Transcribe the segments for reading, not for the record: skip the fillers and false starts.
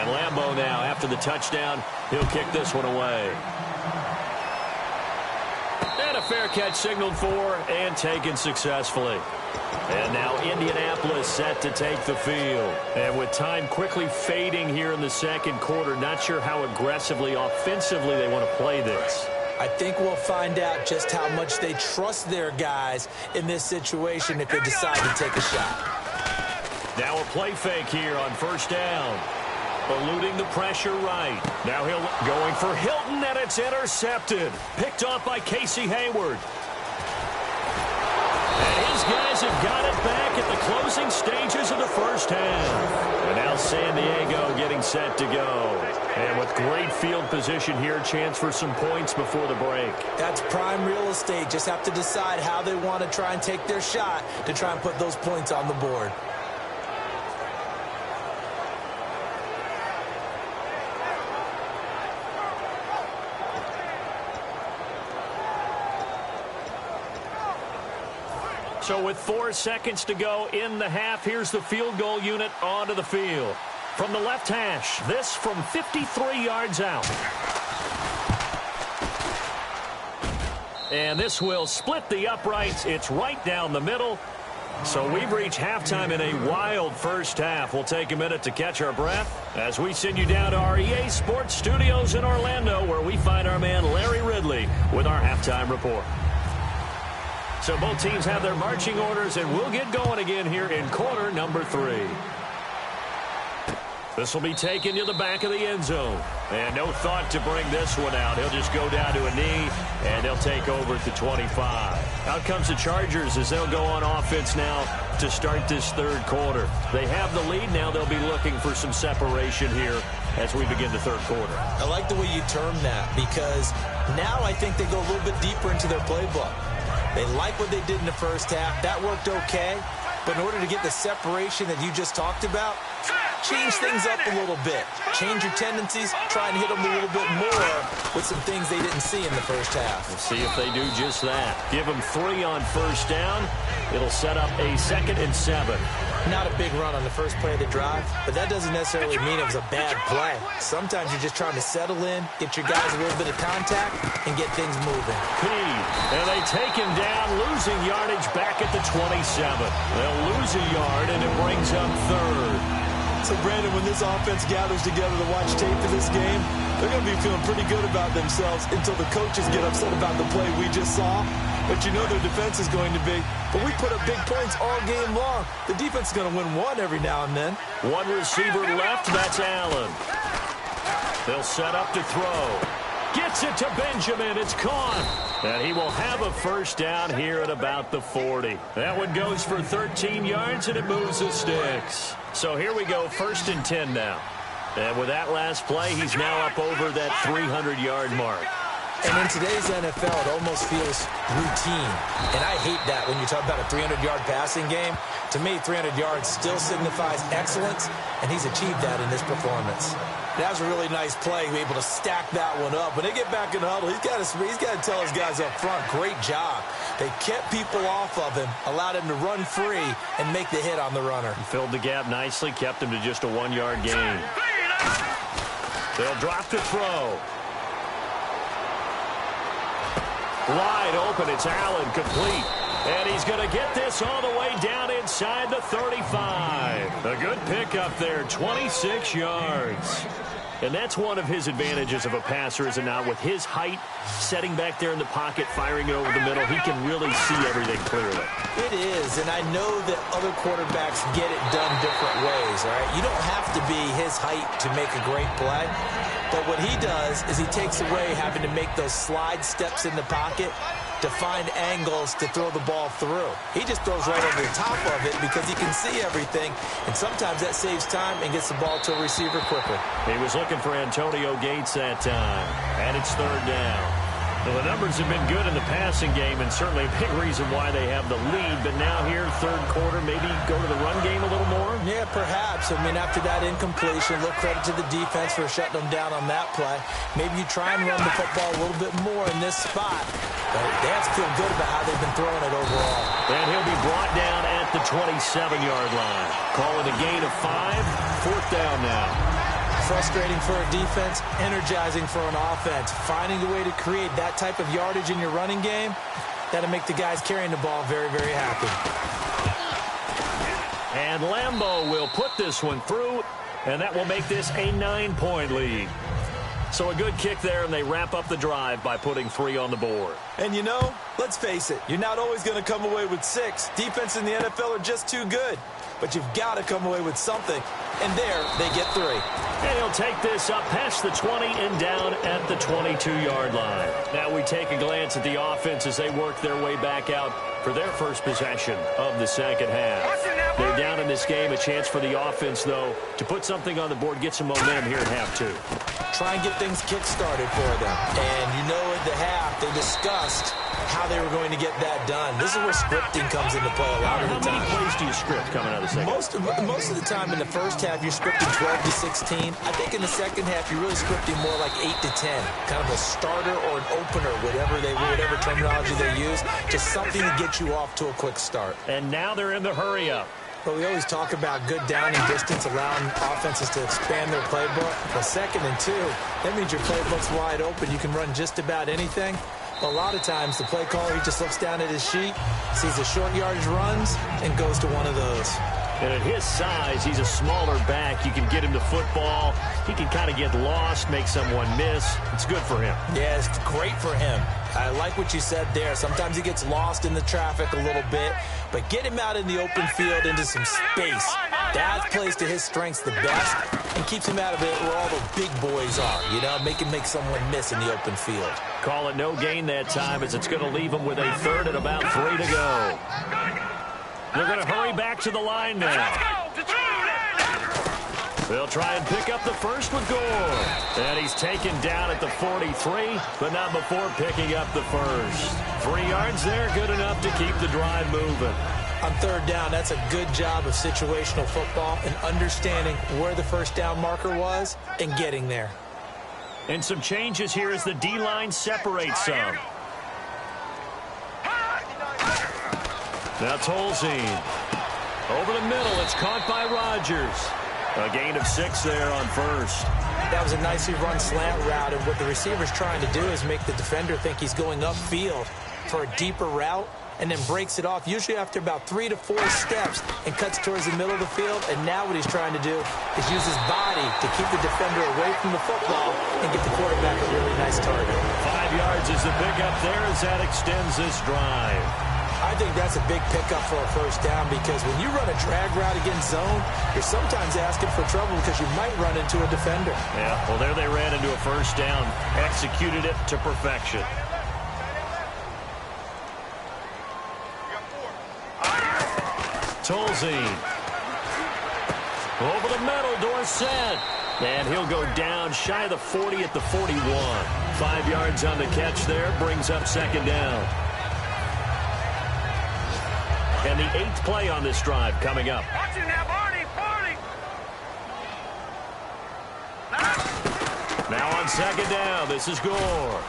And Lambeau now, after the touchdown, he'll kick this one away. And a fair catch signaled for and taken successfully. And now Indianapolis set to take the field. And with time quickly fading here in the second quarter, not sure how aggressively, offensively they want to play this. I think we'll find out just how much they trust their guys in this situation if they decide to take a shot. Now a play fake here on first down. Eluding the pressure right. Now he'll going for Hilton, and it's intercepted. Picked off by Casey Hayward. And his guys have got it back at the closing stages of the first half. And now San Diego getting set to go. And with great field position here, chance for some points before the break. That's prime real estate. Just have to decide how they want to try and take their shot to try and put those points on the board. So with 4 seconds to go in the half, here's the field goal unit onto the field. From the left hash, this from 53 yards out. And this will split the uprights. It's right down the middle. So we've reached halftime in a wild first half. We'll take a minute to catch our breath as we send you down to our EA Sports Studios in Orlando, where we find our man Larry Ridley with our halftime report. So both teams have their marching orders, and we'll get going again here in quarter number 3. This will be taken to the back of the end zone. And no thought to bring this one out. He'll just go down to a knee, and they'll take over at the 25. Out comes the Chargers as they'll go on offense now to start this third quarter. They have the lead. Now they'll be looking for some separation here as we begin the third quarter. I like the way you term that, because now I think they go a little bit deeper into their playbook. They like what they did in the first half. That worked okay. But in order to get the separation that you just talked about, change things up a little bit. Change your tendencies. Try and hit them a little bit more with some things they didn't see in the first half. We'll see if they do just that. Give them 3 on first down. It'll set up a 2nd and 7. Not a big run on the first play of the drive, but that doesn't necessarily mean it was a bad play. Sometimes you're just trying to settle in, get your guys a little bit of contact, and get things moving. And they take him down, losing yardage back at the 27. They'll lose a yard, and it brings up 3rd. So, Brandon, when this offense gathers together to watch tape for this game, they're going to be feeling pretty good about themselves until the coaches get upset about the play we just saw. But you know their defense is going to be. But we put up big points all game long. The defense is going to win one every now and then. One receiver left, that's Allen. They'll set up to throw. Gets it to Benjamin. It's caught. And he will have a first down here at about the 40. That one goes for 13 yards, and it moves the sticks. So here we go, 1st and 10 now. And with that last play, he's now up over that 300-yard mark. And in today's NFL, it almost feels routine. And I hate that when you talk about a 300-yard passing game. To me, 300 yards still signifies excellence, and he's achieved that in this performance. That was a really nice play, able to stack that one up. When they get back in the huddle, he's got to tell his guys up front, great job. They kept people off of him, allowed him to run free, and make the hit on the runner. He filled the gap nicely, kept him to just a 1-yard gain. They'll drop to throw. Wide open, it's Allen, complete. And he's going to get this all the way down inside the 35. A good pickup there, 26 yards. And that's one of his advantages of a passer, is it not? With his height, setting back there in the pocket, firing it over the middle, he can really see everything clearly. It is, and I know that other quarterbacks get it done different ways, all right? You don't have to be his height to make a great play. But what he does is he takes away having to make those slide steps in the pocket to find angles to throw the ball through. He just throws right over the top of it because he can see everything, and sometimes that saves time and gets the ball to a receiver quicker. He was looking for Antonio Gates that time, and it's 3rd down. Well, the numbers have been good in the passing game, and certainly a big reason why they have the lead. But now here, third quarter, maybe go to the run game a little more? Yeah, perhaps. I mean, after that incompletion, a little credit to the defense for shutting them down on that play. Maybe you try and run the football a little bit more in this spot. But they have to feel good about how they've been throwing it overall. And he'll be brought down at the 27-yard line. Calling a gain of 5, 4th down now. Frustrating for a defense, energizing for an offense. Finding a way to create that type of yardage in your running game, that'll make the guys carrying the ball very, very happy. And Lambeau will put this one through, and that will make this a 9-point lead. So a good kick there, and they wrap up the drive by putting 3 on the board. And you know, let's face it, you're not always going to come away with 6. Defense in the NFL are just too good. But you've got to come away with something. And there, they get 3. And he'll take this up past the 20 and down at the 22-yard line. Now we take a glance at the offense as they work their way back out for their first possession of the second half. They're down in this game. A chance for the offense, though, to put something on the board, get some momentum here at half 2. Try and get things kick-started for them. And you know at the half, they discussed how they were going to get that done. This is where scripting comes into play a lot of the time. How many plays do you script coming out of the second? Most of the time in the first half, you're scripting 12 to 16. I think in the second half, you're really scripting more like 8 to 10. Kind of a starter or an opener, whatever terminology they use. Just something to get you off to a quick start. And now they're in the hurry-up. But we always talk about good down and distance, allowing offenses to expand their playbook. But 2nd and 2, that means your playbook's wide open. You can run just about anything. But a lot of times, the play caller, he just looks down at his sheet, sees the short yardage runs, and goes to one of those. And at his size, he's a smaller back. You can get him the football. He can kind of get lost, make someone miss. It's good for him. Yeah, it's great for him. I like what you said there. Sometimes he gets lost in the traffic a little bit, but get him out in the open field into some space. That plays to his strengths the best and keeps him out of it where all the big boys are, you know, make someone miss in the open field. Call it no gain that time as it's going to leave him with a 3rd and about 3 to go. They're going to hurry back to the line now. They'll try and pick up the first with Gore. And he's taken down at the 43, but not before picking up the first. 3 yards there, good enough to keep the drive moving. On 3rd down, that's a good job of situational football and understanding where the first down marker was and getting there. And some changes here as the D-line separates some. Now Tolzien. Over the middle, it's caught by Rodgers. A gain of 6 there on 1st. That was a nicely run slant route, and what the receiver's trying to do is make the defender think he's going upfield for a deeper route, and then breaks it off, usually after about 3 to 4 steps, and cuts towards the middle of the field. And now what he's trying to do is use his body to keep the defender away from the football and get the quarterback a really nice target. 5 yards is the pickup there as that extends this drive. I think that's a big pickup for a first down because when you run a drag route against zone, you're sometimes asking for trouble because you might run into a defender. Yeah, well, there they ran into a first down, executed it to perfection. Tolzien. Over the middle, Dorsett. And he'll go down shy of the 40 at the 41. 5 yards on the catch there, brings up 2nd down. And the 8th play on this drive coming up. Now on 2nd down, this is Gore.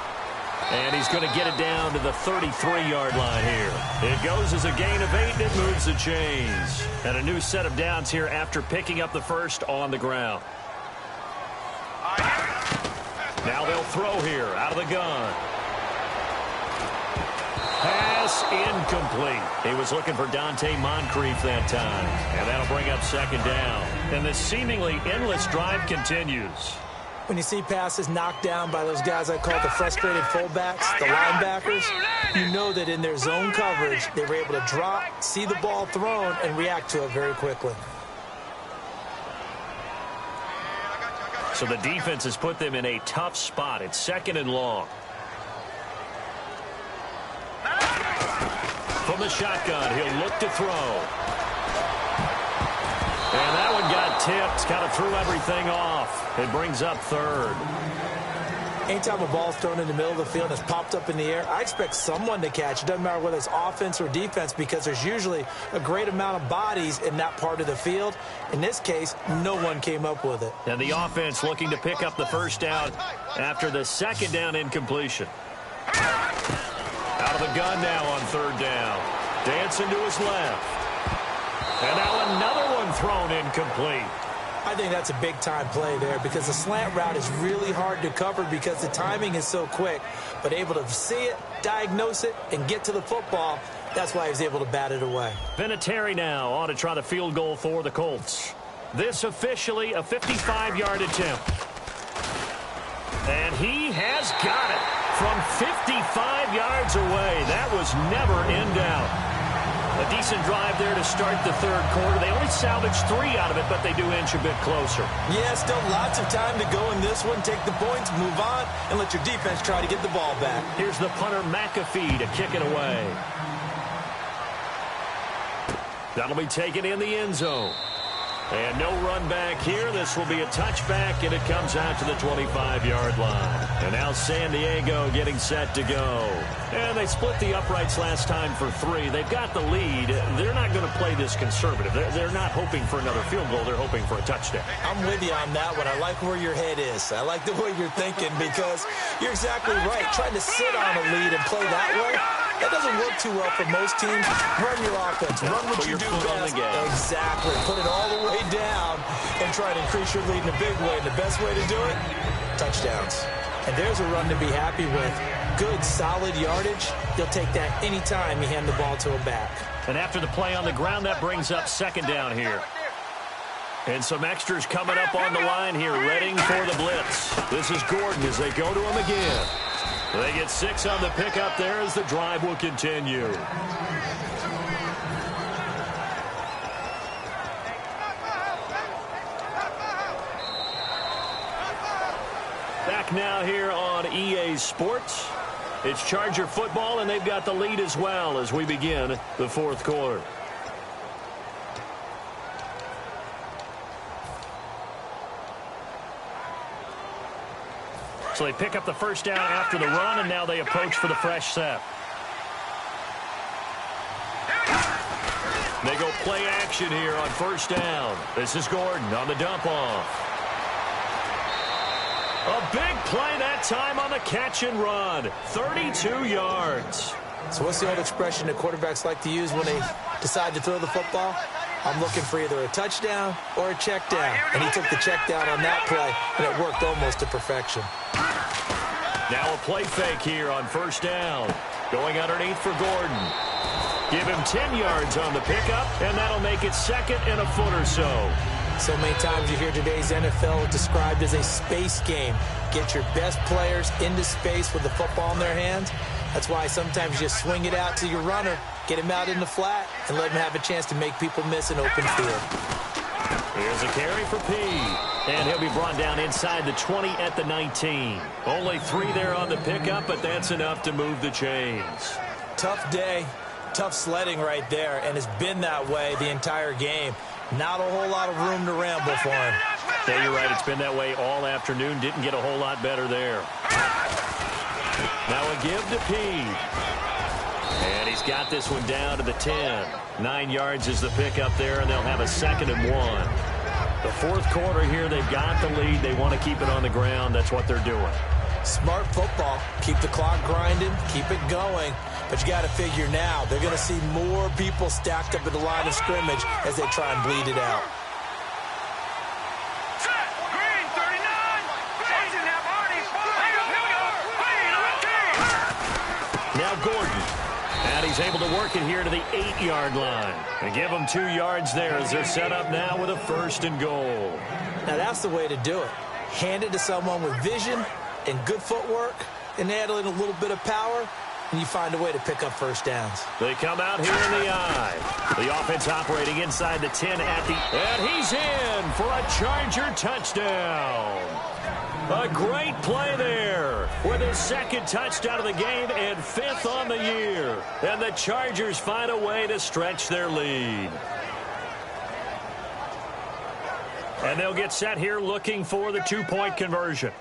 And he's going to get it down to the 33-yard line here. It goes as a gain of 8, and it moves the chains. And a new set of downs here after picking up the first on the ground. Now they'll throw here out of the gun. Pass incomplete. He was looking for Dante Moncrief that time. And that'll bring up 2nd down. And this seemingly endless drive continues. When you see passes knocked down by those guys I call the frustrated fullbacks, the linebackers, you know that in their zone coverage, they were able to drop, see the ball thrown, and react to it very quickly. So the defense has put them in a tough spot. It's 2nd and long. From the shotgun, he'll look to throw. And that one got tipped, kind of threw everything off. It brings up 3rd. Anytime a ball's thrown in the middle of the field and it's popped up in the air, I expect someone to catch. It doesn't matter whether it's offense or defense because there's usually a great amount of bodies in that part of the field. In this case, no one came up with it. And the offense looking to pick up the first down after the 2nd down incompletion. Out of the gun now on 3rd down. Dancing to his left. And now another one thrown incomplete. I think that's a big-time play there because the slant route is really hard to cover because the timing is so quick. But able to see it, diagnose it, and get to the football, that's why he was able to bat it away. Vinatieri now on to try the field goal for the Colts. This officially a 55-yard attempt. And he has got it from 55 yards away. That was never in doubt. A decent drive there to start the third quarter. They only salvaged 3 out of it, but they do inch a bit closer. Yeah, still lots of time to go in this one. Take the points, move on, and let your defense try to get the ball back. Here's the punter, McAfee, to kick it away. That'll be taken in the end zone. And no run back here. This will be a touchback, and it comes out to the 25-yard line. And now San Diego getting set to go. And they split the uprights last time for 3. They've got the lead. They're not going to play this conservative. They're not hoping for another field goal. They're hoping for a touchdown. I'm with you on that one. I like where your head is. I like the way you're thinking because you're exactly right. Trying to sit on a lead and play that way, that doesn't work too well for most teams. Run your offense. Run what you do best. Exactly. Put it all the way down and try to increase your lead in a big way. And the best way to do it, touchdowns. And there's a run to be happy with. Good, solid yardage. You'll take that anytime you hand the ball to a back. And after the play on the ground, that brings up second down here. And some extras coming up on the line here, readying for the blitz. This is Gordon as they go to him again. They get 6 on the pickup there as the drive will continue. Back now here on EA Sports. It's Charger football, and they've got the lead as well as we begin the fourth quarter. So they pick up the first down after the run, and now they approach for the fresh set. They go play action here on first down. This is Gordon on the dump off. A big play that time on the catch and run. 32 yards. So what's the old expression that quarterbacks like to use when they decide to throw the football? I'm looking for either a touchdown or a check down. And he took the check down on that play, and it worked almost to perfection. Now a play fake here on first down. Going underneath for Gordon. Give him 10 yards on the pickup, and that'll make it second and a foot or so. So many times you hear today's NFL described as a space game. Get your best players into space with the football in their hands. That's why sometimes you just swing it out to your runner, get him out in the flat, and let him have a chance to make people miss an open field. Here's a carry for P. And he'll be brought down inside the 20 at the 19. Only 3 there on the pickup, but that's enough to move the chains. Tough day, tough sledding right there, and it's been that way the entire game. Not a whole lot of room to ramble for him. Yeah, you're right. It's been that way all afternoon. Didn't get a whole lot better there. Now a give to P. And he's got this one down to the 10. 9 yards is the pickup there, and they'll have a second and 1. The fourth quarter here, they've got the lead. They want to keep it on the ground. That's what they're doing. Smart football. Keep the clock grinding. Keep it going. But you got to figure now, they're going to see more people stacked up at the line of scrimmage as they try and bleed it out. Now Gordon. And he's able to work it here to the 8-yard line. And give them 2 yards there as they're set up now with a first and goal. Now that's the way to do it. Hand it to someone with vision and good footwork and add in a little bit of power, and you find a way to pick up first downs. They come out here in the eye. The offense operating inside the 10 at the... And he's in for a Charger touchdown. A great play there with his second touchdown of the game and 5th on the year. And the Chargers find a way to stretch their lead. And they'll get set here looking for the 2-point conversion.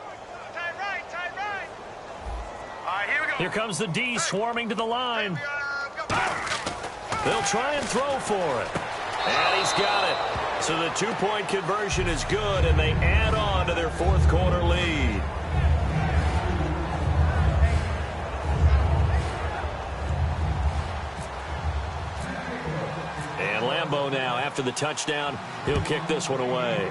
Here comes the D swarming to the line. They'll try and throw for it. And he's got it. So the 2-point conversion is good, and they add on to their fourth quarter lead. And Lambeau now, after the touchdown, he'll kick this one away.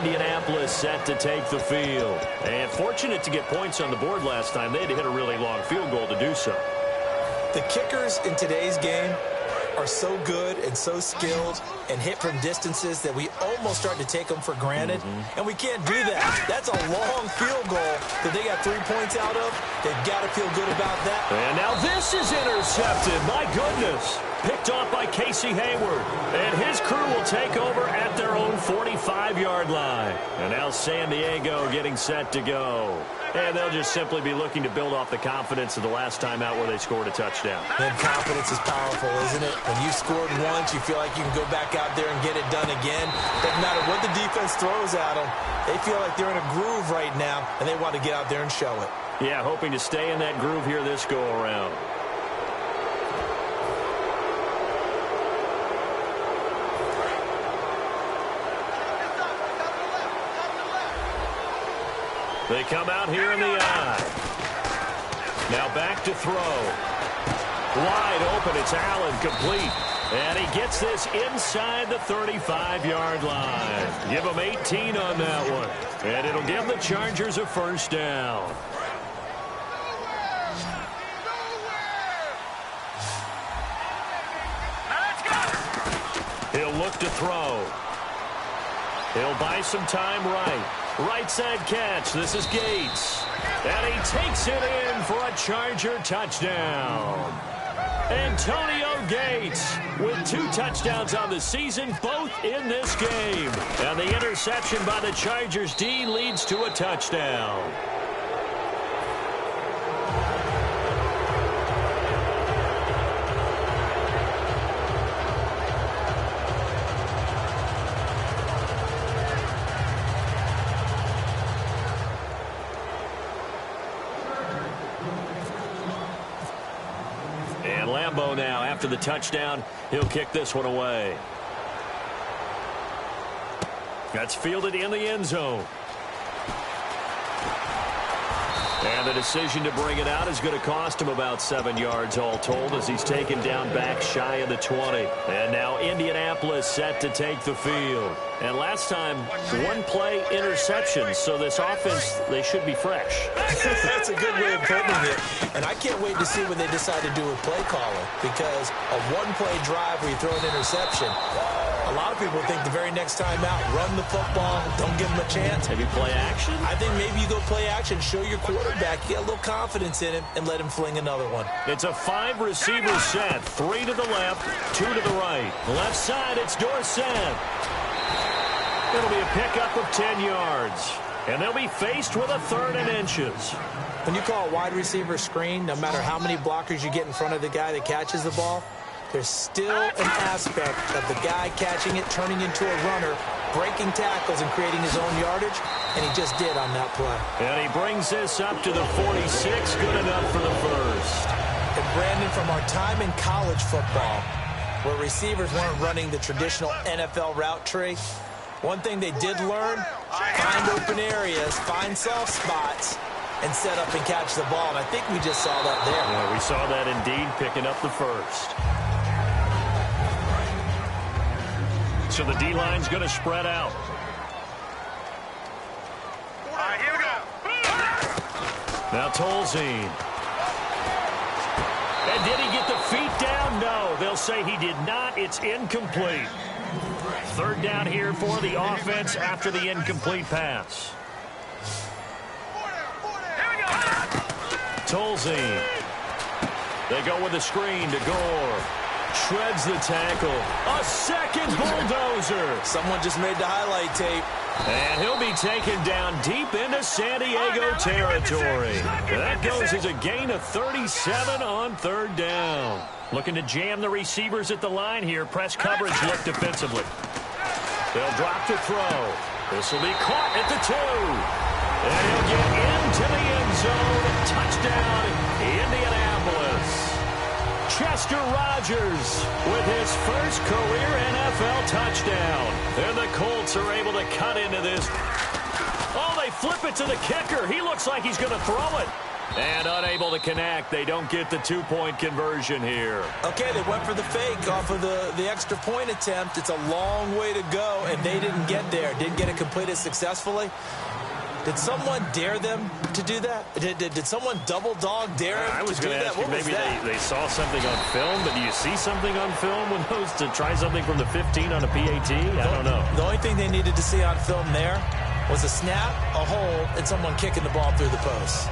Indianapolis set to take the field. And fortunate to get points on the board last time. They had to hit a really long field goal to do so. The kickers in today's game are so good and so skilled and hit from distances that we almost start to take them for granted. And we can't do that. That's a long field goal that they got 3 points out of. They've got to feel good about that. And now this is intercepted. My goodness. Picked off by Casey Hayward. And his crew will take over at their own 45-yard line. And now San Diego getting set to go. And they'll just simply be looking to build off the confidence of the last time out where they scored a touchdown. And confidence is powerful, isn't it? When you scored once, you feel like you can go back out there and get it done again. Doesn't matter what the defense throws at them. They feel like they're in a groove right now, and they want to get out there and show it. Yeah, hoping to stay in that groove here this go-around. They come out here in the eye. Now back to throw. Wide open. It's Allen, complete. And he gets this inside the 35-yard line. Give him 18 on that one. And it'll give the Chargers a first down. He'll look to throw. He'll buy some time right. Right side catch. This is Gates. And he takes it in for a Charger touchdown. Antonio Gates with 2 touchdowns on the season, both in this game. And the interception by the Chargers D leads to a touchdown. Lambeau now, after the touchdown, he'll kick this one away. That's fielded in the end zone. And the decision to bring it out is going to cost him about 7 yards all told as he's taken down back shy of the 20. And now Indianapolis set to take the field. And last time, 1-play interception, so this offense, they should be fresh. That's a good way of putting it. And I can't wait to see what they decide to do with play calling, because a 1-play drive where you throw an interception, a lot of people think the very next time out, run the football, don't give them a chance. Maybe play action? I think maybe you go play action, show your quarterback, you get a little confidence in him, and let him fling another one. It's a 5-receiver set. 3 to the left, 2 to the right. Left side, it's Dorsett. It'll be a pickup of 10 yards. And they'll be faced with a 3rd and inches. When you call a wide receiver screen, no matter how many blockers you get in front of the guy that catches the ball, there's still an aspect of the guy catching it, turning into a runner, breaking tackles and creating his own yardage, and he just did on that play. And he brings this up to the 46, good enough for the first. And Brandon, from our time in college football, where receivers weren't running the traditional NFL route tree, one thing they did learn, find open areas, find soft spots, and set up and catch the ball. And I think we just saw that there. Yeah, we saw that indeed, picking up the first. So the D-line's going to spread out. All right, here we go. Now Tolzien. And did he get the feet down? No, they'll say he did not. It's incomplete. 3rd down here for the offense after the incomplete pass. Tolzien. They go with the screen to Gore. Shreds the tackle. A second bulldozer. Someone just made the highlight tape. And he'll be taken down deep into San Diego territory. That goes as a gain of 37 on 3rd down. Looking to jam the receivers at the line here. Press coverage look defensively. They'll drop to throw. This will be caught at the 2. And he'll get into the end zone. Touchdown, Indianapolis. Chester Rogers with his first career NFL touchdown. And the Colts are able to cut into this. Oh, they flip it to the kicker. He looks like he's going to throw it. And unable to connect. They don't get the two-point conversion here. Okay, they went for the fake off of the extra point attempt. It's a long way to go, and they didn't get there. Didn't get it completed successfully. Did someone dare them to do that? Did someone double dog dare them I was to do going to that? ask you, maybe they saw something on film, but do you see something on film when those to try something from the 15 on a PAT? I don't know. The only thing they needed to see on film there was a snap, a hold, and someone kicking the ball through the post.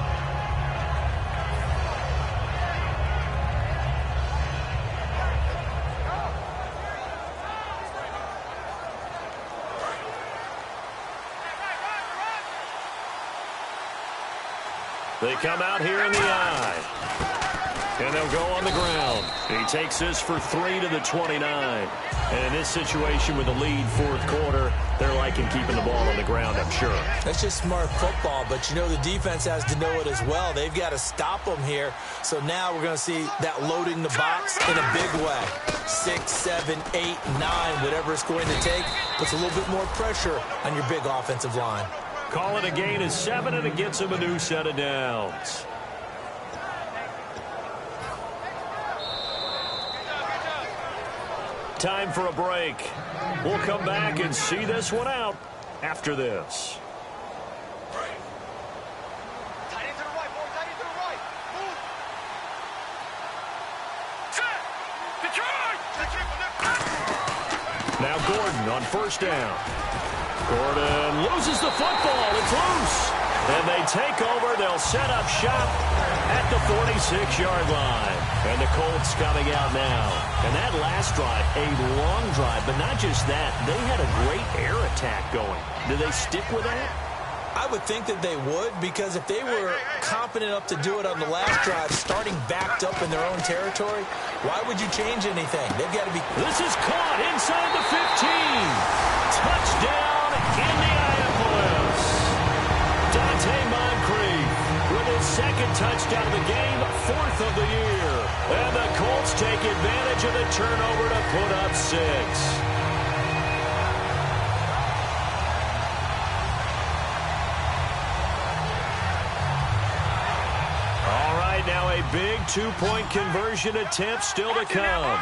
They come out here in the eye. And they'll go on the ground. He takes this for 3 to the 29. And in this situation with the lead fourth quarter, they're liking keeping the ball on the ground, I'm sure. That's just smart football, but you know the defense has to know it as well. They've got to stop them here. So now we're going to see that loading the box in a big way. 6, 7, 8, 9, whatever it's going to take, puts a little bit more pressure on your big offensive line. Call it a gain of 7, and it gets him a new set of downs. Time for a break. We'll come back and see this one out after this. Now Gordon on first down. Gordon loses the football. It's loose. And they take over. They'll set up shop at the 46-yard line. And the Colts coming out now. And that last drive, a long drive, but not just that. They had a great air attack going. Do they stick with that? I would think that they would, because if they were confident enough to do it on the last drive, starting backed up in their own territory, why would you change anything? They've got to be... This is caught inside the 15. Touchdown, Indianapolis. Dante Moncrief with his second touchdown of the game, 4th of the year. And the Colts take advantage of the turnover to put up 6. Now a big two-point conversion attempt still to come.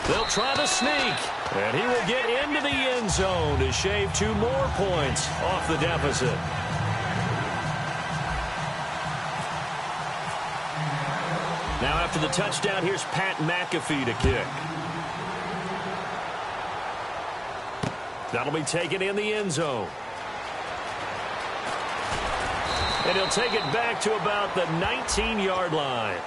They'll try to sneak, and he will get into the end zone to shave 2 more points off the deficit. Now after the touchdown, here's Pat McAfee to kick. That'll be taken in the end zone. And he'll take it back to about the 19-yard line.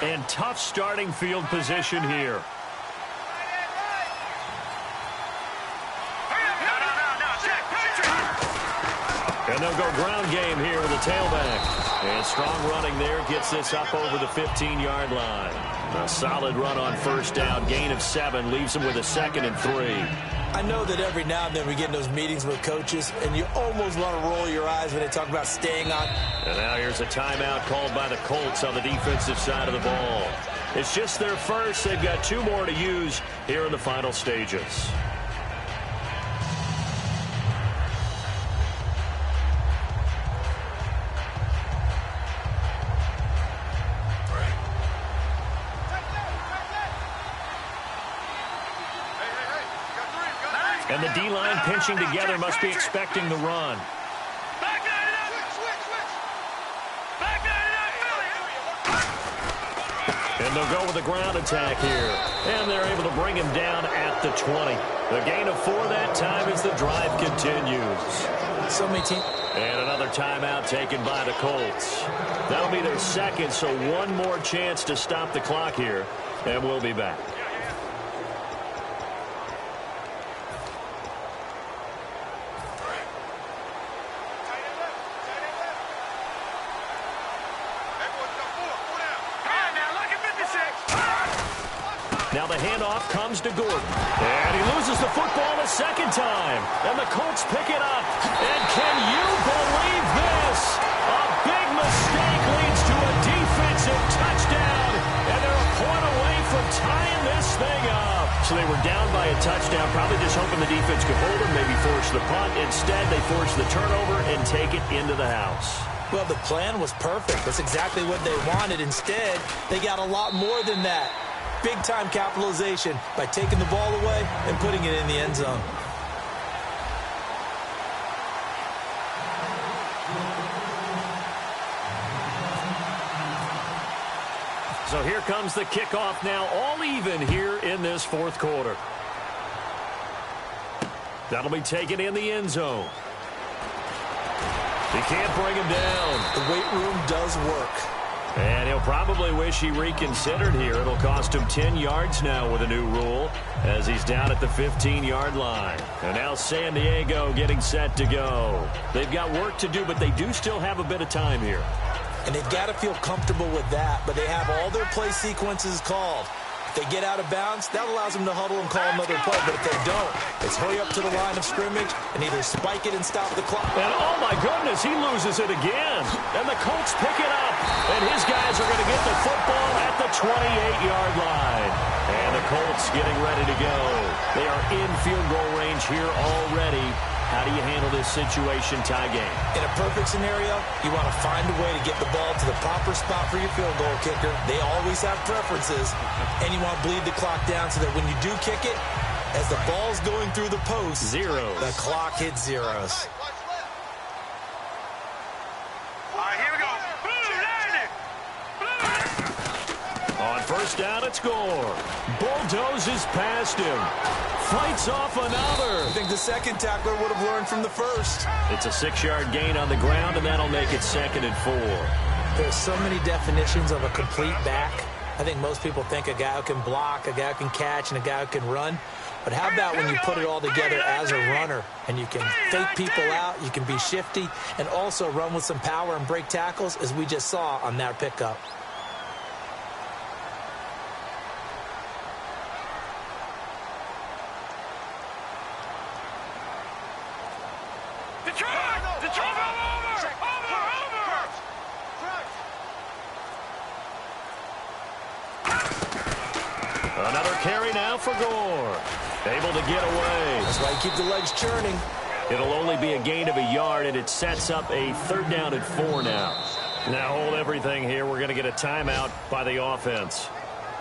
And tough starting field position here. And they'll go ground game here with the tailback. And strong running there gets this up over the 15-yard line. A solid run on first down. Gain of 7 leaves them with a 2nd and 3. I know that every now and then we get in those meetings with coaches, and you almost want to roll your eyes when they talk about staying on. And now here's a timeout called by the Colts on the defensive side of the ball. It's just their first. They've got 2 more to use here in the final stages. And the D-line pinching together must be expecting the run. And they'll go with the ground attack here. And they're able to bring him down at the 20. The gain of 4 that time as the drive continues. So many teams. And another timeout taken by the Colts. That'll be their 2nd, so 1 more chance to stop the clock here. And we'll be back. Now the handoff comes to Gordon. And he loses the football a 2nd time. And the Colts pick it up. And can you believe this? A big mistake leads to a it. Touchdown. And they're a point away from tying this thing up. So they were down by a touchdown, probably just hoping the defense could hold them, maybe force the punt. Instead, they forced the turnover and take it into the house. Well, the plan was perfect. That's exactly what they wanted. Instead, they got a lot more than that. Big-time capitalization by taking the ball away and putting it in the end zone. So here comes the kickoff now, all even here in this fourth quarter. That'll be taken in the end zone. He can't bring him down. The weight room does work. And he'll probably wish he reconsidered here. It'll cost him 10 yards now with a new rule as he's down at the 15-yard line. And now San Diego getting set to go. They've got work to do, but they do still have a bit of time here. And they've got to feel comfortable with that, but they have all their play sequences called. If they get out of bounds, that allows them to huddle and call another play. But if they don't, it's hurry up to the line of scrimmage and either spike it and stop the clock. And oh my goodness, he loses it again. And the Colts pick it up. And his guys are going to get the football at the 28-yard line. And the Colts getting ready to go. They are in field goal range here already. How do you handle this situation, tie game? In a perfect scenario, you want to find a way to get the ball to the proper spot for your field goal kicker. They always have preferences. And you want to bleed the clock down so that when you do kick it, as the ball's going through the post, zeros. The clock hits zeros. All right, here we go. On first down, it's Gore. Bulldozes past him. Fights off another. I think the second tackler would have learned from the first. It's a 6-yard gain on the ground, and that'll make it 2nd and 4. There's so many definitions of a complete back. I think most people think a guy who can block, a guy who can catch, and a guy who can run. But how about when you put it all together as a runner, and you can fake people out, you can be shifty, and also run with some power and break tackles, as we just saw on that pickup. Another carry now for Gore. Able to get away. That's why you keep the legs churning. It'll only be a gain of a yard, and it sets up a 3rd down and 4 now. Now hold everything here. We're going to get a timeout by the offense.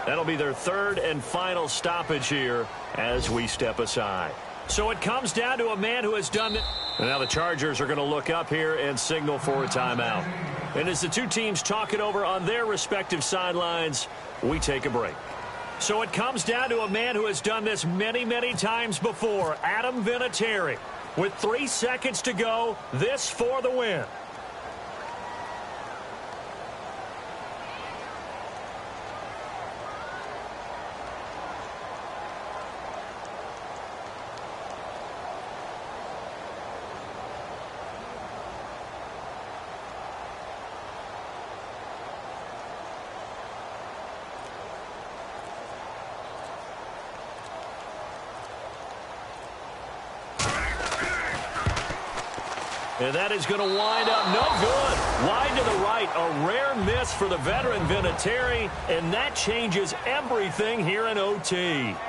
That'll be their 3rd and final stoppage here as we step aside. So it comes down to a man who has done it. And now the Chargers are going to look up here and signal for a timeout. And as the two teams talk it over on their respective sidelines, we take a break. So it comes down to a man who has done this many, many times before, Adam Vinatieri. With 3 seconds to go, this for the win. And that is going to wind up no good. Wide to the right, a rare miss for the veteran Vinatieri, and that changes everything here in OT.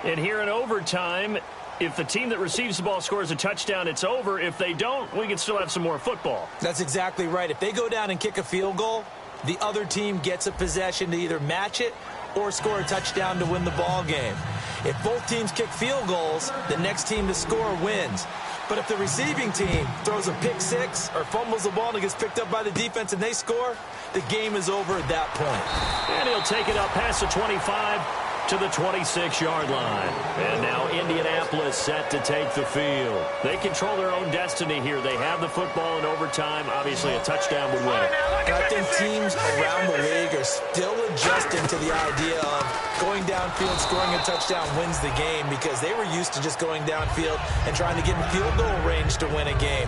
And here in overtime, if the team that receives the ball scores a touchdown, it's over. If they don't, we can still have some more football. That's exactly right. If they go down and kick a field goal, the other team gets a possession to either match it or score a touchdown to win the ball game. If both teams kick field goals, the next team to score wins. But if the receiving team throws a pick six or fumbles the ball and it gets picked up by the defense and they score, the game is over at that point. And he'll take it up past the 25 to the 26-yard line. And now Indianapolis set to take the field. They control their own destiny here. They have the football in overtime. Obviously, a touchdown would win it. And I think teams around the league are still adjusting to the idea of going downfield, scoring a touchdown wins the game, because they were used to just going downfield and trying to get in field goal range to win a game.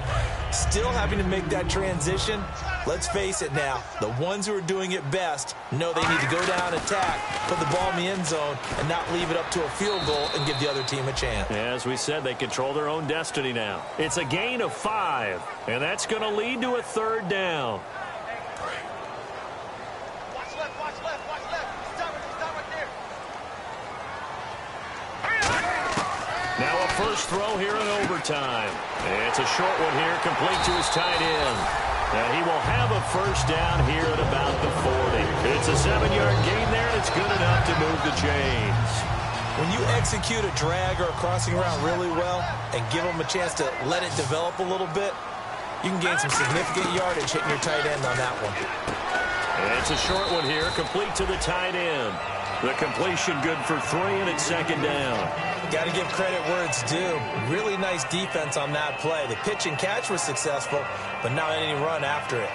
Still having to make that transition. Let's face it now, the ones who are doing it best know they need to go down, attack, put the ball in the end zone, and not leave it up to a field goal and give the other team a chance. As we said, they control their own destiny now. It's a gain of 5, and that's going to lead to a 3rd down. Watch left, watch left. first throw here in overtime. It's a short one here, complete to his tight end. And he will have a first down here at about the 40. It's a 7-yard gain there, and it's good enough to move the chains. When you execute a drag or a crossing route really well and give them a chance to let it develop a little bit, you can gain some significant yardage hitting your tight end on that one. And it's a short one here, complete to the tight end. The completion good for 3, and it's second down. Got to give credit where it's due. Really nice defense on that play. The pitch and catch was successful, but not any run after it.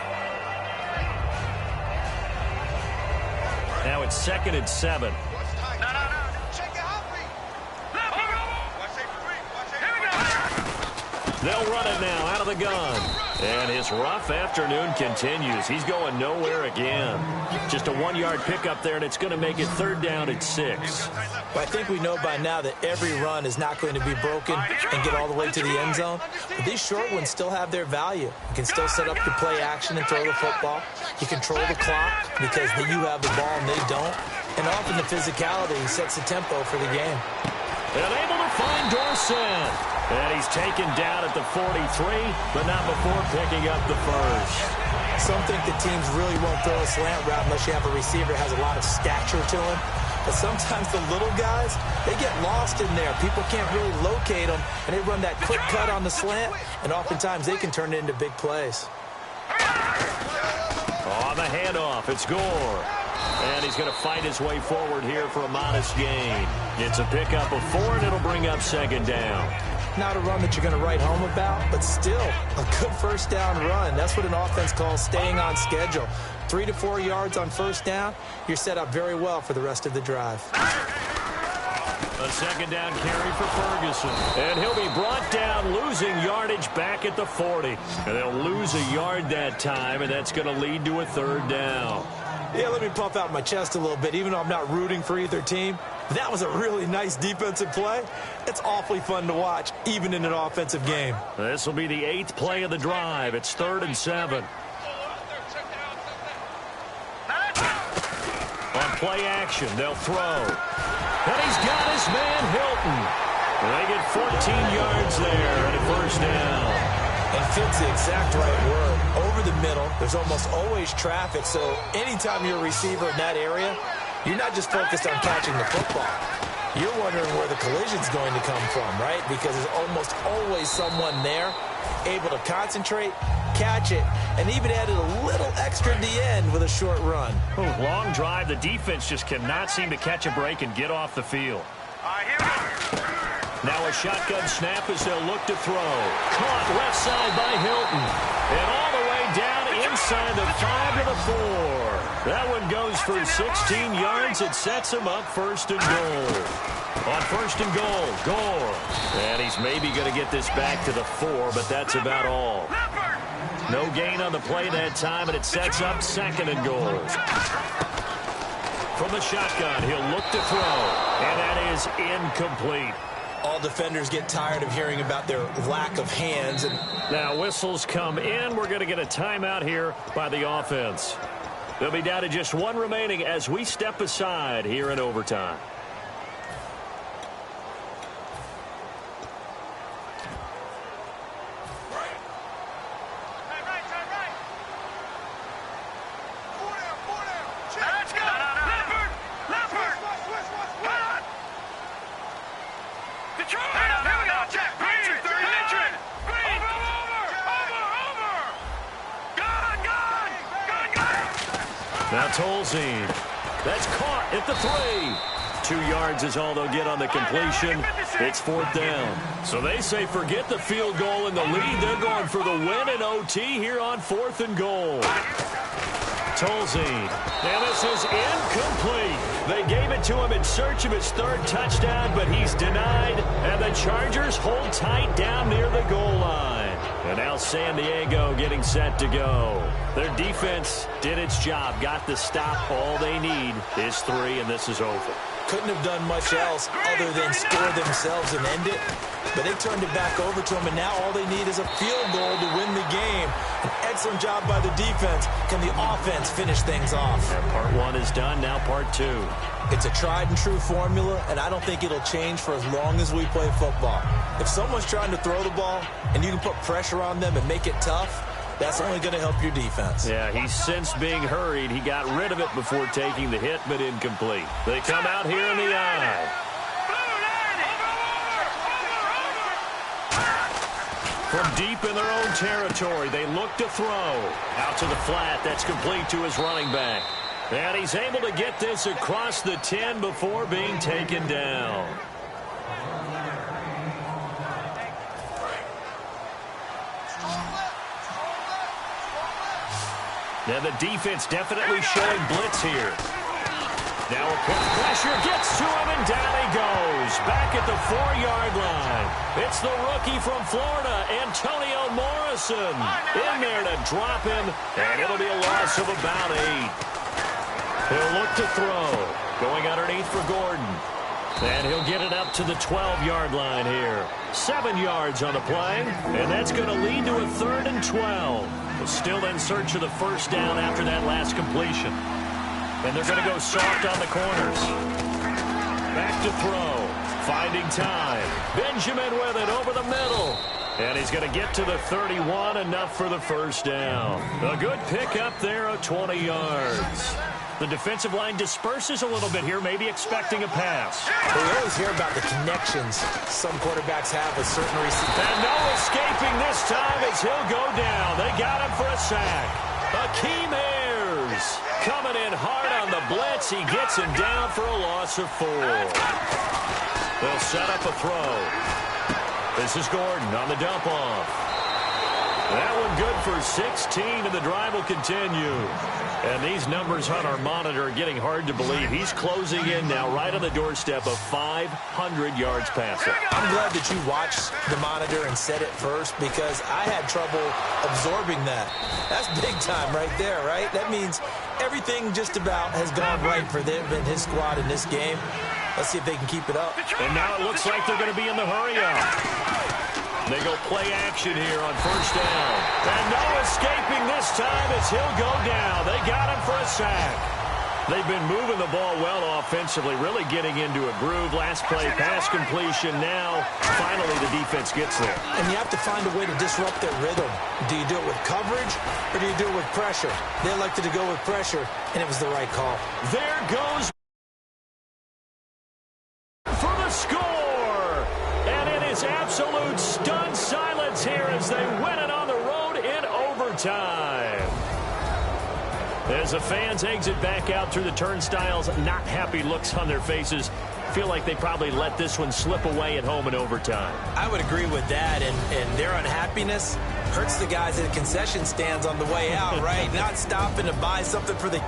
Now it's 2nd and 7. They'll run it now out of the gun. And his rough afternoon continues. He's going nowhere again. Just a 1-yard pickup there, and it's going to make it 3rd down at 6. But I think we know by now that every run is not going to be broken and get all the way to the end zone. But these short ones still have their value. You can still set up your play action and throw the football. You control the clock because you have the ball and they don't. And often the physicality sets the tempo for the game. And able to find Dorsett. And he's taken down at the 43, but not before picking up the first. Some think that teams really won't throw a slant route unless you have a receiver that has a lot of stature to him. But sometimes the little guys, they get lost in there. People can't really locate them, and they run that quick cut on the slant, and oftentimes they can turn it into big plays. On the handoff, it's Gore. And he's going to fight his way forward here for a modest gain. It's a pickup of 4, and it'll bring up 2nd down. Not a run that you're going to write home about, but still a good first down run. That's what an offense calls staying on schedule. 3 to 4 yards on first down, you're set up very well for the rest of the drive. A 2nd down carry for Ferguson. And he'll be brought down, losing yardage back at the 40. And they'll lose a yard that time, and that's going to lead to a 3rd down. Yeah, let me puff out my chest a little bit, even though I'm not rooting for either team. That was a really nice defensive play. It's awfully fun to watch, even in an offensive game. This will be the 8th play of the drive. It's 3rd and 7. On play action, they'll throw. And he's got his man Hilton. They get 14 yards there and a first down. And fit's the exact right word. Over the middle, there's almost always traffic, so anytime you're a receiver in that area, you're not just focused on catching the football. You're wondering where the collision's going to come from, right? Because there's almost always someone there able to concentrate, catch it, and even added a little extra at the end with a short run. Oh, long drive. The defense just cannot seem to catch a break and get off the field. Now a shotgun snap as they'll look to throw. Caught left side by Hilton. And all the way down inside the 5 to the 4. That one goes for 16 yards. It sets him up 1st and goal. On 1st and goal, Gore. And he's maybe going to get this back to the 4, but that's about all. No gain on the play that time, and it sets up 2nd and goal. From the shotgun, he'll look to throw. And that is incomplete. All defenders get tired of hearing about their lack of hands. And now whistles come in. We're going to get a timeout here by the offense. They'll be down to just 1 remaining as we step aside here in overtime. Now Tolzien. That's caught at the 3. 2 yards is all they'll get on the completion. It's 4th down. So they say forget the field goal in the lead. They're going for the win in OT here on 4th and goal. Tolzien. And this is incomplete. They gave it to him in search of his 3rd touchdown, but he's denied. And the Chargers hold tight down near the goal line. And now San Diego getting set to go. Their defense did its job, got the stop. All they need is 3, and this is over. couldn't have done much else other than score themselves and end it. But they turned it back over to them, and now all they need is a field goal to win the game. An excellent job by the defense. Can the offense finish things off? And part one is done, now part two. It's a tried-and-true formula, and I don't think it'll change for as long as we play football. If someone's trying to throw the ball and you can put pressure on them and make it tough, that's only going to help your defense. Yeah, he's since being hurried. He got rid of it before taking the hit, but incomplete. They come out here in the eye. From deep in their own territory, they look to throw. Out to the flat, that's complete to his running back. And he's able to get this across the 10 before being taken down. Now the defense definitely showing blitz here. Now a quick pressure gets to him, and down he goes. Back at the 4-yard line. It's the rookie from Florida, Antonio Morrison. In there to drop him, and it'll be a loss of about 8. He'll look to throw. Going underneath for Gordon. And he'll get it up to the 12-yard line here. 7 yards on the play, and that's going to lead to a 3rd and 12. Still in search of the first down after that last completion. And they're going to go soft on the corners. Back to throw. Finding time. Benjamin with it over the middle. And he's going to get to the 31, enough for the first down. A good pickup there of 20 yards. The defensive line disperses a little bit here, maybe expecting a pass. We always hear about the connections some quarterbacks have with certain receivers. And no escaping this time as he'll go down. They got him for a sack. Akeem Ayers coming in hard on the blitz. He gets him down for a loss of 4. They'll set up a throw. This is Gordon on the dump off. That one good for 16, and the drive will continue. And these numbers on our monitor are getting hard to believe. He's closing in now right on the doorstep of 500 yards passing. I'm glad that you watched the monitor and said it first, because I had trouble absorbing that. That's big time right there, right? That means everything just about has gone right for them and his squad in this game. Let's see if they can keep it up. And now it looks like they're going to be in the hurry-up. They go play action here on first down. And no escaping this time as he'll go down. They got him for a sack. They've been moving the ball well offensively, really getting into a groove. Last play, pass completion. Now, finally, the defense gets there. And you have to find a way to disrupt their rhythm. Do you do it with coverage, or do you do it with pressure? They elected to go with pressure, and it was the right call. There goes for the score. And it is absolute stunned silence here as they win it on the road in overtime. As the fans exit back out through the turnstiles, not happy looks on their faces. Feel like they probably let this one slip away at home in overtime. I would agree with that, and their unhappiness hurts the guys at the concession stands on the way out, right? Not stopping to buy something for the